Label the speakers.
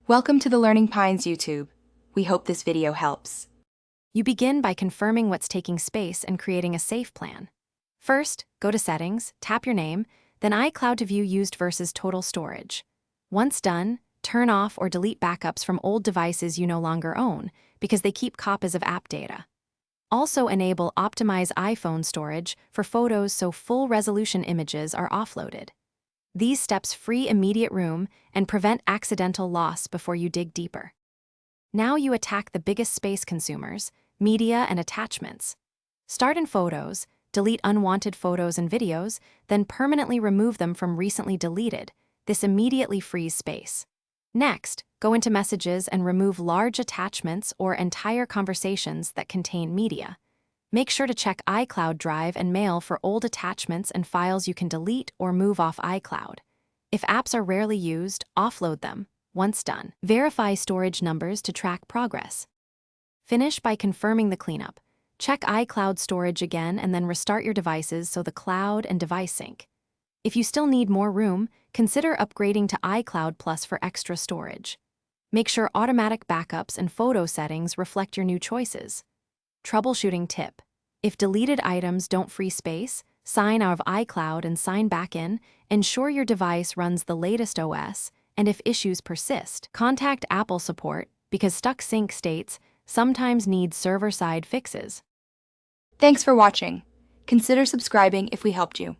Speaker 1: Welcome to the Learning Pines YouTube. We hope this video helps.
Speaker 2: You begin by confirming what's taking space and creating a safe plan. First, go to Settings, tap your name, then iCloud to view used versus total storage. Once done, turn off or delete backups from old devices you no longer own because they keep copies of app data. Also enable Optimize iPhone storage for photos so full-resolution images are offloaded. These steps free immediate room and prevent accidental loss before you dig deeper. Now you attack the biggest space consumers, media and attachments. Start in Photos, delete unwanted photos and videos, then permanently remove them from recently deleted. This immediately frees space. Next, go into Messages and remove large attachments or entire conversations that contain media. Make sure to check iCloud Drive and Mail for old attachments and files you can delete or move off iCloud. If apps are rarely used, offload them. Once done, verify storage numbers to track progress. Finish by confirming the cleanup. Check iCloud storage again and then restart your devices so the cloud and device sync. If you still need more room, consider upgrading to iCloud Plus for extra storage. Make sure automatic backups and photo settings reflect your new choices. Troubleshooting tip: if deleted items don't free space, sign out of iCloud and sign back in. Ensure your device runs the latest OS, and if issues persist, contact Apple support because stuck sync states sometimes need server-side fixes.
Speaker 1: Thanks for watching. Consider subscribing if we helped you.